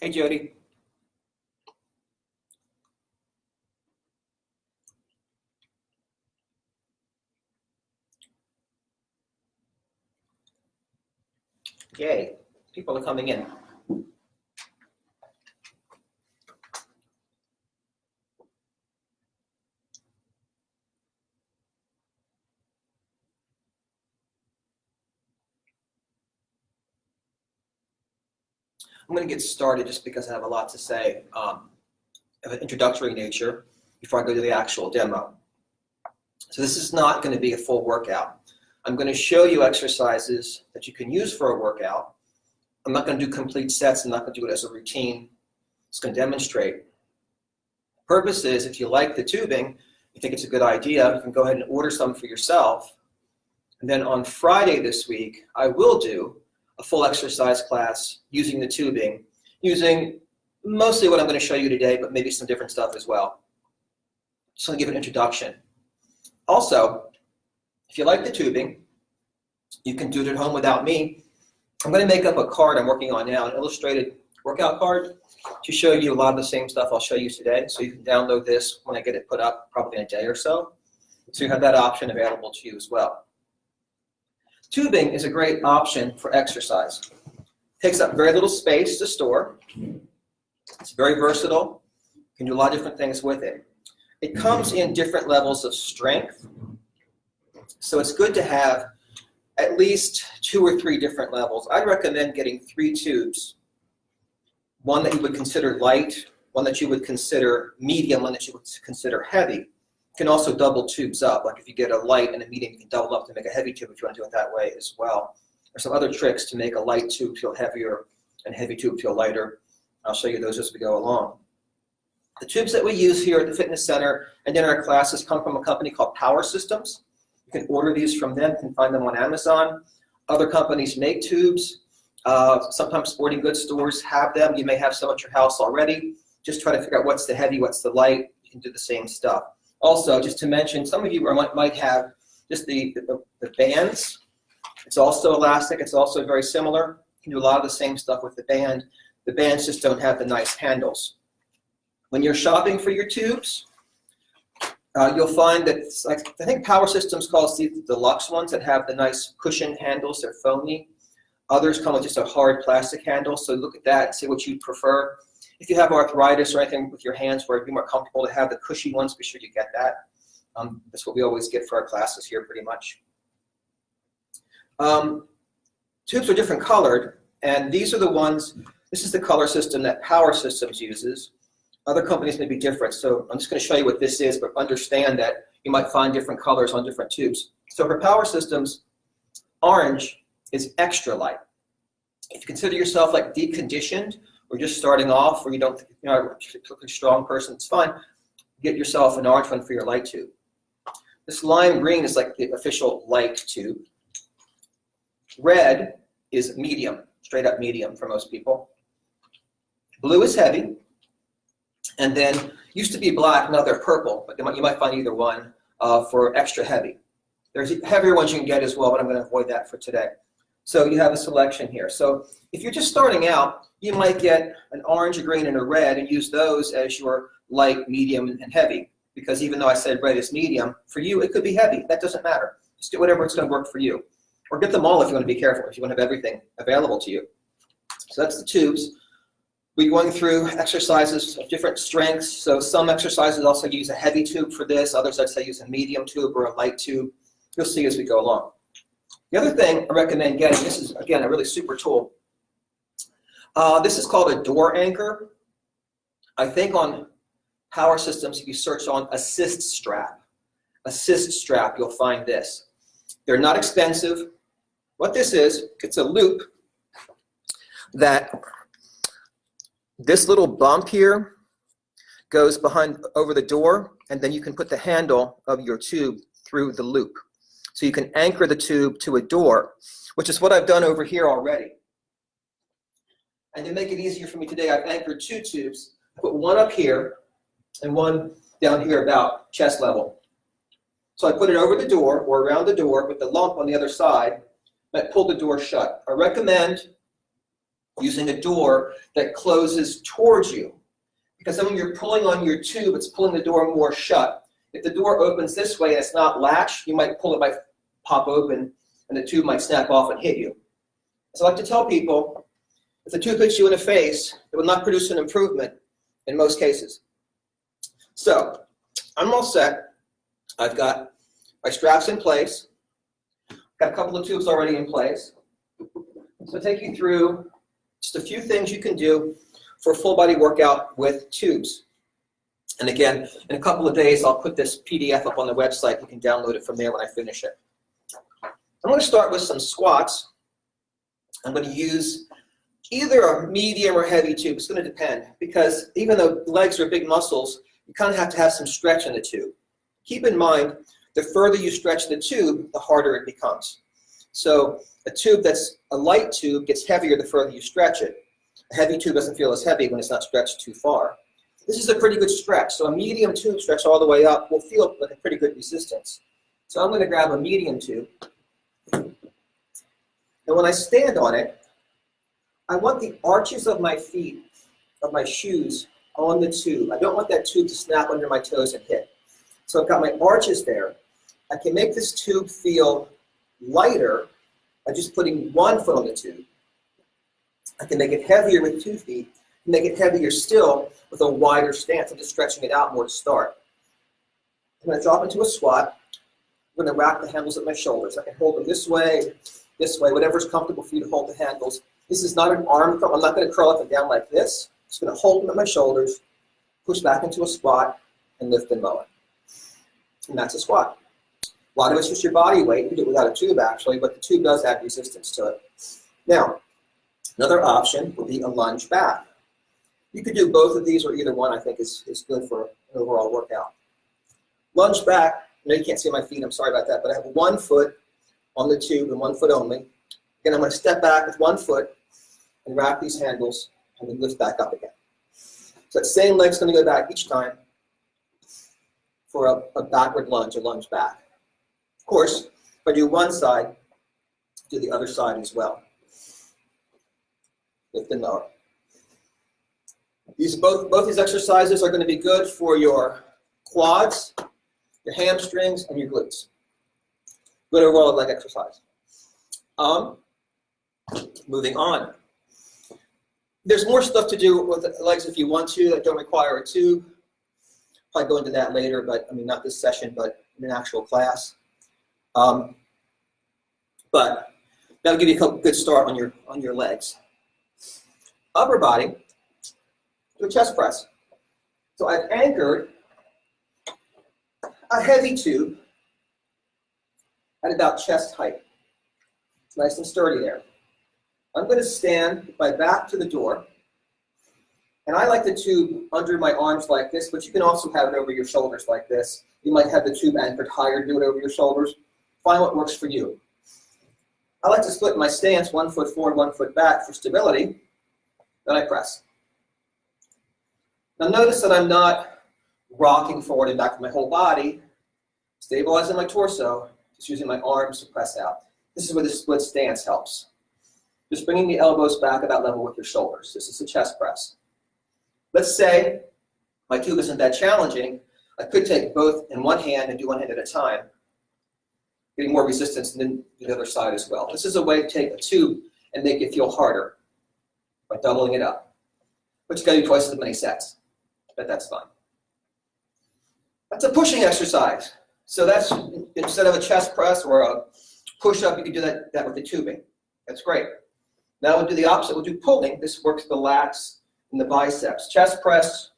Hey, Jody. Yay, people are coming in. I'm going to get started just because I have a lot to say of an introductory nature before I go to the actual demo. So this is not going to be a full workout. I'm going to show you exercises that you can use for a workout. I'm not going to do complete sets. I'm not going to do it as a routine. It's going to demonstrate. The purpose is, if you like the tubing, you think it's a good idea, you can go ahead and order some for yourself. And then on Friday this week, I will do a full exercise class using the tubing, using mostly what I'm going to show you today, but maybe some different stuff as well. Just going to give an introduction. Also, if you like the tubing, you can do it at home without me. I'm going to make up a card I'm working on now, an illustrated workout card, to show you a lot of the same stuff I'll show you today. So you can download this when I get it put up, probably in a day or so. So you have that option available to you as well. Tubing is a great option for exercise. It takes up very little space to store. It's very versatile. You can do a lot of different things with it. It comes in different levels of strength. So it's good to have at least 2 or 3 different levels. I'd recommend getting 3 tubes. One that you would consider light, one that you would consider medium, one that you would consider heavy. You can also double tubes up. Like if you get a light and a medium, you can double up to make a heavy tube if you want to do it that way as well. There's some other tricks to make a light tube feel heavier and a heavy tube feel lighter. I'll show you those as we go along. The tubes that we use here at the fitness center and in our classes come from a company called Power Systems. You can order these from them. You can find them on Amazon. Other companies make tubes. Sometimes sporting goods stores have them. You may have some at your house already. Just try to figure out what's the heavy, what's the light. You can do the same stuff. Also, just to mention, some of you might have just the bands. It's also elastic. It's also very similar. You can do a lot of the same stuff with the band. The bands just don't have the nice handles. When you're shopping for your tubes, you'll find that, I think Power Systems calls these the deluxe ones that have the nice cushion handles. They're foamy. Others come with just a hard plastic handle. So look at that and see what you prefer. If you have arthritis or anything with your hands where it'd be more comfortable to have the cushy ones, be sure you get that. That's what we always get for our classes here pretty much. Tubes are different colored, and these are the ones, this is the color system that Power Systems uses. Other companies may be different, so I'm just going to show you what this is, but understand that you might find different colors on different tubes. So for Power Systems, orange is extra light. If you consider yourself like deep conditioned, or just starting off, or you don't, you're a strong person, it's fine. Get yourself an orange one for your light tube. This lime green is like the official light tube. Red is medium, straight up medium for most people. Blue is heavy. And then used to be black, now they're purple, but you might find either one for extra heavy. There's heavier ones you can get as well, but I'm going to avoid that for today. So you have a selection here. So if you're just starting out, you might get an orange, a green, and a red and use those as your light, medium, and heavy. Because even though I said red is medium, for you it could be heavy. That doesn't matter. Just get whatever it's going to work for you. Or get them all if you want to be careful, if you want to have everything available to you. So that's the tubes. We're going through exercises of different strengths. So some exercises also use a heavy tube for this. Others I'd say use a medium tube or a light tube. You'll see as we go along. The other thing I recommend getting, this is, again, a really super tool. This is called a door anchor. I think on Power Systems, if you search on assist strap, you'll find this. They're not expensive. What this is, it's a loop that this little bump here goes over the door, and then you can put the handle of your tube through the loop. So you can anchor the tube to a door, which is what I've done over here already. And to make it easier for me today, I've anchored 2 tubes. I put one up here and one down here about chest level. So I put it over the door or around the door with the lump on the other side, and I pull the door shut. I recommend using a door that closes towards you. Because then when you're pulling on your tube, it's pulling the door more shut. If the door opens this way and it's not latched, you might pull it, might pop open, and the tube might snap off and hit you. So I like to tell people, if the tube hits you in the face, it will not produce an improvement in most cases. So I'm all set. I've got my straps in place. Got a couple of tubes already in place. So I'll take you through just a few things you can do for a full body workout with tubes. And again, in a couple of days, I'll put this PDF up on the website. You can download it from there when I finish it. I'm going to start with some squats. I'm going to use either a medium or heavy tube. It's going to depend, because even though legs are big muscles, you kind of have to have some stretch in the tube. Keep in mind, the further you stretch the tube, the harder it becomes. So a tube that's a light tube gets heavier the further you stretch it. A heavy tube doesn't feel as heavy when it's not stretched too far. This is a pretty good stretch. So a medium tube stretch all the way up will feel like a pretty good resistance. So I'm going to grab a medium tube. And when I stand on it, I want the arches of my feet, of my shoes, on the tube. I don't want that tube to snap under my toes and hit. So I've got my arches there. I can make this tube feel lighter by just putting one foot on the tube. I can make it heavier with 2 feet, and make it heavier still with a wider stance. I'm just stretching it out more to start. I'm going to drop into a squat. I'm going to wrap the handles at my shoulders. I can hold them this way, whatever's comfortable for you to hold the handles. This is not an arm curl. I'm not going to curl up and down like this. I'm just going to hold them at my shoulders, push back into a squat, and lift and lower. And that's a squat. A lot of it's just your body weight. You can do it without a tube, actually, but the tube does add resistance to it. Now, another option would be a lunge back. You could do both of these, or either one I think is good for an overall workout. Lunge back, I know you can't see my feet, I'm sorry about that, but I have 1 foot on the tube and 1 foot only. Again, I'm going to step back with 1 foot and wrap these handles and then lift back up again. So that same leg's going to go back each time for a backward lunge, a lunge back. Of course, if I do one side, do the other side as well. Lift and lower. Both these exercises are going to be good for your quads, your hamstrings, and your glutes. Good overall leg exercise. Moving on. There's more stuff to do with the legs if you want to that don't require a tube. Probably go into that later, but I mean not this session, but in an actual class. But that'll give you a good start on your legs. Upper body, do a chest press. So I've anchored a heavy tube at about chest height. It's nice and sturdy there. I'm going to stand with my back to the door, and I like the tube under my arms like this, but you can also have it over your shoulders like this. You might have the tube anchored higher, do it over your shoulders. Find what works for you. I like to split my stance 1 foot forward, 1 foot back for stability. Then I press. Now notice that I'm not rocking forward and back with my whole body, stabilizing my torso, just using my arms to press out. This is where the split stance helps. Just bringing the elbows back about level with your shoulders. This is a chest press. Let's say my tube isn't that challenging. I could take both in one hand and do one hand at a time, getting more resistance than the other side as well. This is a way to take a tube and make it feel harder by doubling it up. But you gotta do twice as many sets, but that's fine. That's a pushing exercise. So that's, instead of a chest press or a push-up, you can do that with the tubing. That's great. Now we'll do the opposite. We'll do pulling. This works the lats and the biceps. Chest press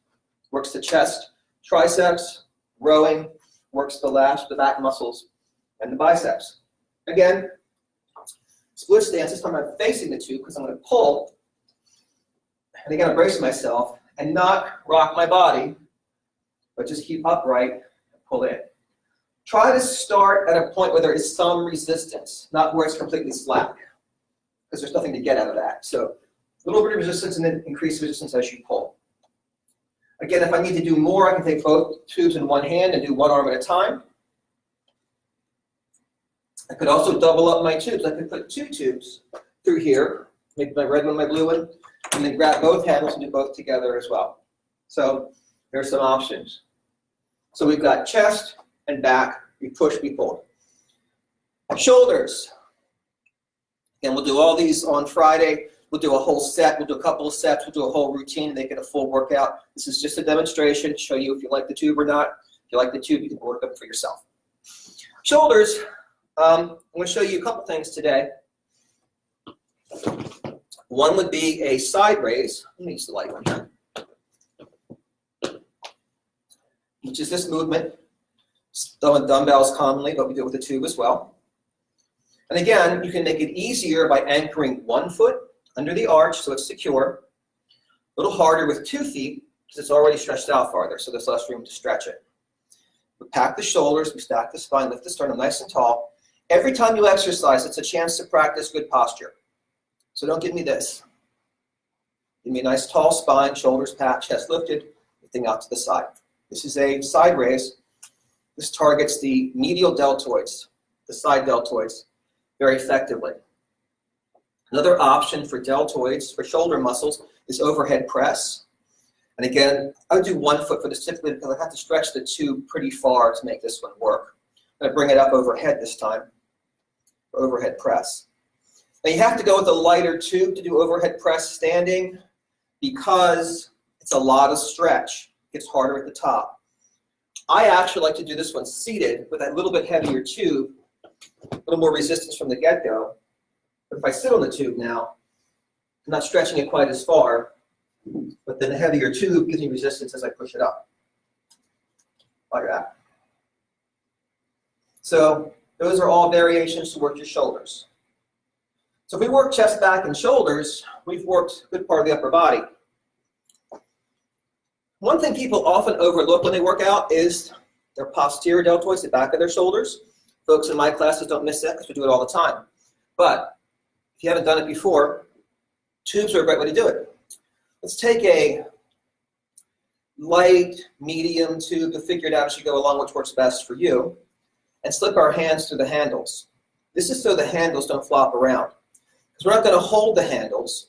works the chest. Triceps, rowing, works the lats, the back muscles, and the biceps. Again, split stance. This time I'm facing the tube because I'm going to pull. And again, I brace myself and not rock my body, but just keep upright and pull in. Try to start at a point where there is some resistance, not where it's completely slack, because there's nothing to get out of that. So a little bit of resistance and then increase resistance as you pull. Again, if I need to do more, I can take both tubes in one hand and do one arm at a time. I could also double up my tubes. I could put 2 tubes through here maybe my red one, my blue one, and then grab both handles and do both together as well. So there's some options. So we've got chest and back, we push, we pull. Shoulders. Again, we'll do all these on Friday. We'll do a whole set, we'll do a couple of sets, we'll do a whole routine, make it a full workout. This is just a demonstration to show you if you like the tube or not. If you like the tube, you can work up for yourself. Shoulders, I'm going to show you a couple things today. One would be a side raise. Let me use the light one here. Which is this movement, done with dumbbells commonly, but we do it with a tube as well. And again, you can make it easier by anchoring one foot under the arch so it's secure. A little harder with 2 feet because it's already stretched out farther, so there's less room to stretch it. We pack the shoulders, we stack the spine, lift the sternum nice and tall. Every time you exercise, it's a chance to practice good posture. So don't give me this. Give me a nice tall spine, shoulders packed, chest lifted, lifting out to the side. This is a side raise. This targets the medial deltoids, the side deltoids, very effectively. Another option for deltoids, for shoulder muscles, is overhead press. And again, I would do 1 foot for this typically because I have to stretch the tube pretty far to make this one work. I'm going to bring it up overhead this time for overhead press. Now you have to go with a lighter tube to do overhead press standing because it's a lot of stretch. It gets harder at the top. I actually like to do this one seated with a little bit heavier tube, a little more resistance from the get-go. But if I sit on the tube now, I'm not stretching it quite as far, but then the heavier tube gives me resistance as I push it up, like that. So those are all variations to work your shoulders. So if we work chest, back, and shoulders, we've worked a good part of the upper body. One thing people often overlook when they work out is their posterior deltoids, the back of their shoulders. Folks in my classes don't miss that because we do it all the time. But if you haven't done it before, tubes are a great way to do it. Let's take a light, medium tube to figure it out as you go along which works best for you, and slip our hands through the handles. This is so the handles don't flop around. Because we're not going to hold the handles.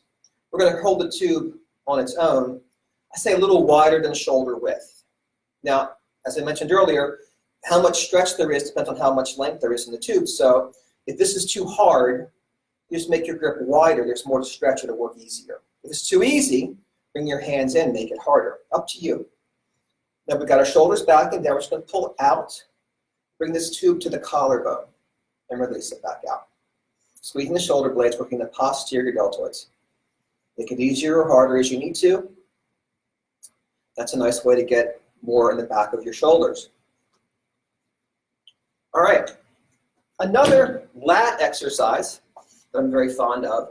We're going to hold the tube on its own, I say a little wider than shoulder width. Now, as I mentioned earlier, how much stretch there is depends on how much length there is in the tube. So if this is too hard, you just make your grip wider. There's more to stretch, it'll work easier. If it's too easy, bring your hands in, make it harder. Up to you. Now we've got our shoulders back and down. We're just going to pull out. Bring this tube to the collarbone and release it back out. Squeezing the shoulder blades, working the posterior deltoids. Make it easier or harder as you need to. That's a nice way to get more in the back of your shoulders. All right. Another lat exercise that I'm very fond of.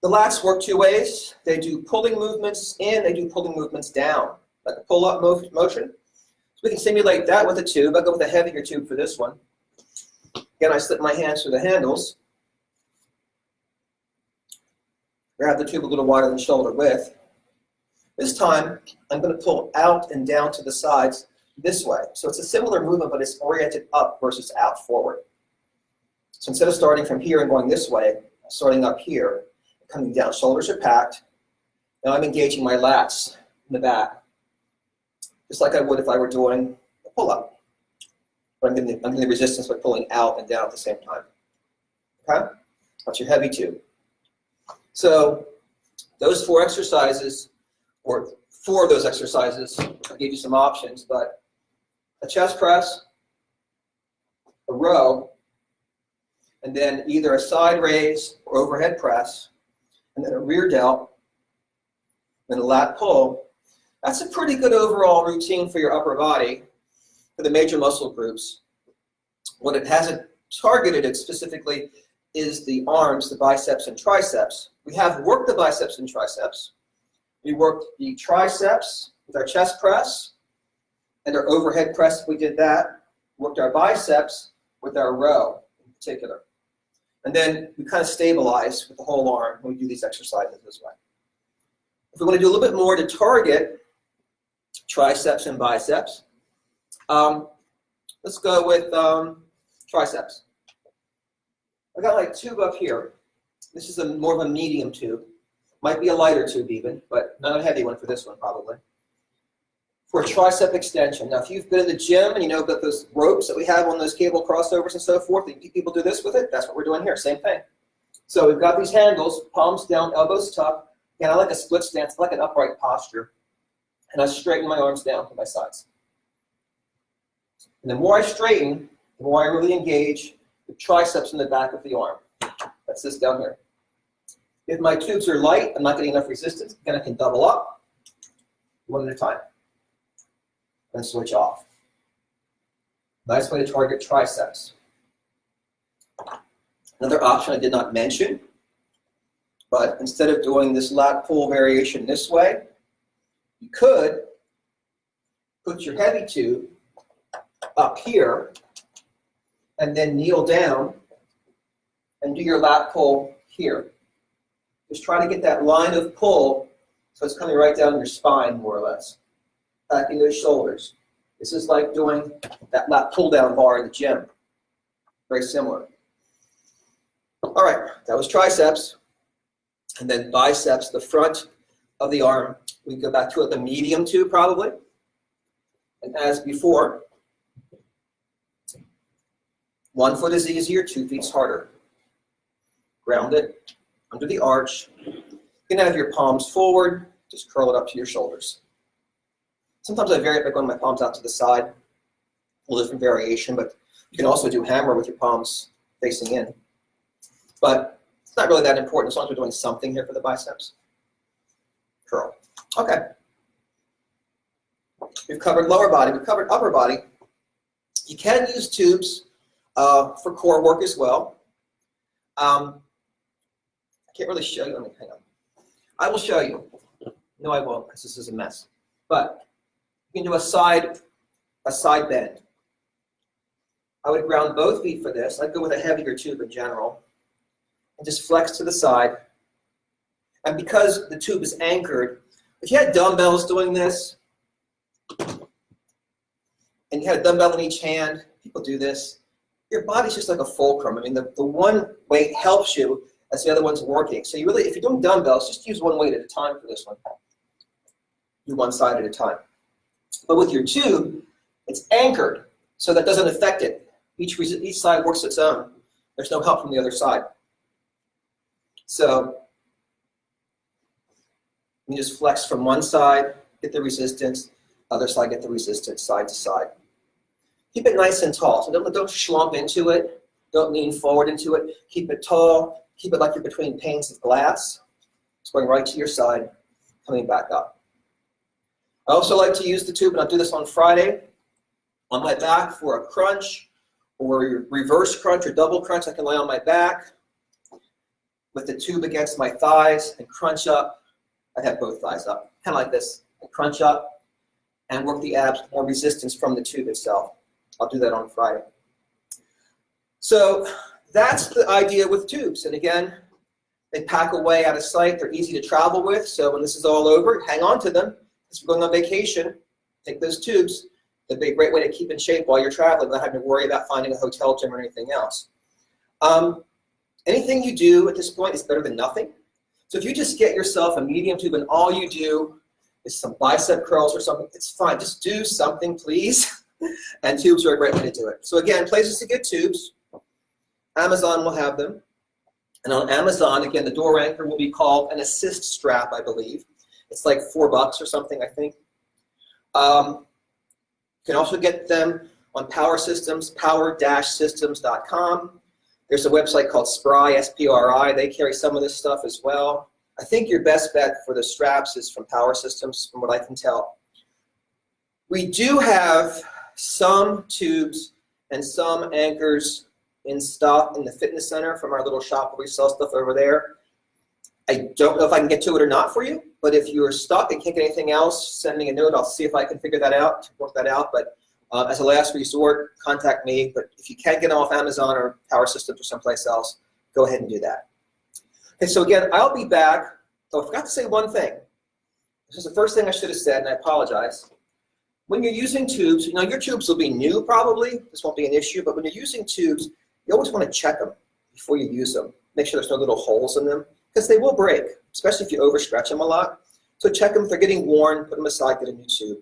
The lats work 2 ways. They do pulling movements in, they do pulling movements down, like a pull-up motion. So we can simulate that with a tube. I'll go with a heavier tube for this one. Again, I slip my hands through the handles. Grab the tube a little wider than shoulder width. This time, I'm going to pull out and down to the sides this way. So it's a similar movement, but it's oriented up versus out forward. So instead of starting from here and going this way, I'm starting up here, coming down. Shoulders are packed. Now I'm engaging my lats in the back, just like I would if I were doing a pull-up. But I'm getting the resistance by pulling out and down at the same time. Okay? That's your heavy tube. So those 4 exercises, or 4 of those exercises, I gave you some options, but a chest press, a row, and then either a side raise or overhead press, and then a rear delt, and a lat pull. That's a pretty good overall routine for your upper body, for the major muscle groups. What it hasn't targeted it specifically is the arms, the biceps and triceps. We have worked the biceps and triceps. We worked the triceps with our chest press and our overhead press if we did that. Worked our biceps with our row in particular. And then we kind of stabilize with the whole arm when we do these exercises this way. If we want to do a little bit more to target triceps and biceps, let's go with triceps. I got my tube up here. This is more of a medium tube. Might be a lighter tube even, but not a heavy one for this one probably. For tricep extension. Now, if you've been in the gym and you know about those ropes that we have on those cable crossovers and so forth, and people do this with it, that's what we're doing here, same thing. So we've got these handles, palms down, elbows tucked, and I like a split stance, I like an upright posture, and I straighten my arms down to my sides. And the more I straighten, the more I really engage the triceps in the back of the arm. That's this down here. If my tubes are light, I'm not getting enough resistance, again, I can double up, one at a time, and switch off. Nice way to target triceps. Another option I did not mention, but instead of doing this lat pull variation this way, you could put your heavy tube up here and then kneel down and do your lat pull here. Just try to get that line of pull so it's coming right down your spine, more or less. Backing those shoulders. This is like doing that lat pull down bar in the gym. Very similar. All right, that was triceps. And then biceps, the front of the arm. We go back to the medium tube probably. And as before, 1 foot is easier, 2 feet's harder. Ground it under the arch. You can have your palms forward, just curl it up to your shoulders. Sometimes I vary it by going my palms out to the side, a little different variation, but you can also do hammer with your palms facing in. But it's not really that important as long as we're doing something here for the biceps. Curl. Okay. We've covered lower body, we've covered upper body. You can use tubes for core work as well. I can't really show you. Let me hang on. I will show you. No, I won't, because this is a mess. But you can do a side bend. I would ground both feet for this. I'd go with a heavier tube in general. And just flex to the side. And because the tube is anchored, if you had dumbbells doing this, and you had a dumbbell in each hand, people do this, your body's just like a fulcrum. I mean, the one weight helps you as the other one's working. So you really, if you're doing dumbbells, just use one weight at a time for this one. Do one side at a time. But with your tube, it's anchored, so that doesn't affect it. Each side works its own. There's no help from the other side. So you just flex from one side, get the resistance, other side, get the resistance, side to side. Keep it nice and tall. So don't slump into it. Don't lean forward into it. Keep it tall. Keep it like you're between panes of glass. It's going right to your side, coming back up. I also like to use the tube, and I'll do this on Friday, on my back for a crunch, or reverse crunch or double crunch. I can lay on my back with the tube against my thighs and crunch up. I'd have both thighs up, kind of like this. I crunch up and work the abs with more resistance from the tube itself. I'll do that on Friday. So that's the idea with tubes. And again, they pack away out of sight. They're easy to travel with. So when this is all over, hang on to them. If you're going on vacation, take those tubes. They'll be a great way to keep in shape while you're traveling, not having to worry about finding a hotel gym or anything else. Anything you do at this point is better than nothing. So if you just get yourself a medium tube and all you do is some bicep curls or something, it's fine. Just do something, please. And tubes are a great way to do it. So again, places to get tubes. Amazon will have them. And on Amazon, again, the door anchor will be called an assist strap, I believe. It's like $4 or something, I think. You can also get them on Power Systems, power-systems.com. There's a website called Spry, S-P-R-I. They carry some of this stuff as well. I think your best bet for the straps is from Power Systems, from what I can tell. We do have some tubes and some anchors in stock in the fitness center from our little shop where we sell stuff over there. I don't know if I can get to it or not for you, but if you're stuck and can't get anything else, send me a note. I'll see if I can figure that out, work that out. But as a last resort, contact me. But if you can't get them off Amazon or Power Systems or someplace else, go ahead and do that. Okay, so again, I'll be back. Oh, I forgot to say one thing. This is the first thing I should have said, and I apologize. When you're using tubes, you know, your tubes will be new probably. This won't be an issue, but when you're using tubes, you always want to check them before you use them. Make sure there's no little holes in them, because they will break, especially if you overstretch them a lot. So check them. If they're getting worn, put them aside, get a new tube,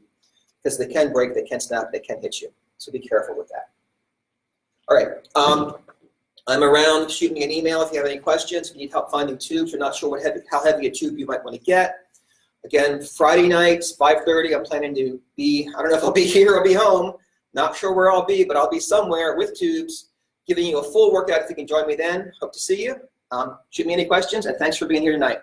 because they can break, they can snap, they can hit you. So be careful with that. All right. I'm around. Shoot me an email if you have any questions. If you need help finding tubes, you're not sure how heavy a tube you might want to get. Again, Friday nights, 5:30, I'm planning to be, I don't know if I'll be here or be home. Not sure where I'll be, but I'll be somewhere with tubes, giving you a full workout if you can join me then. Hope to see you. Shoot me any questions, and thanks for being here tonight.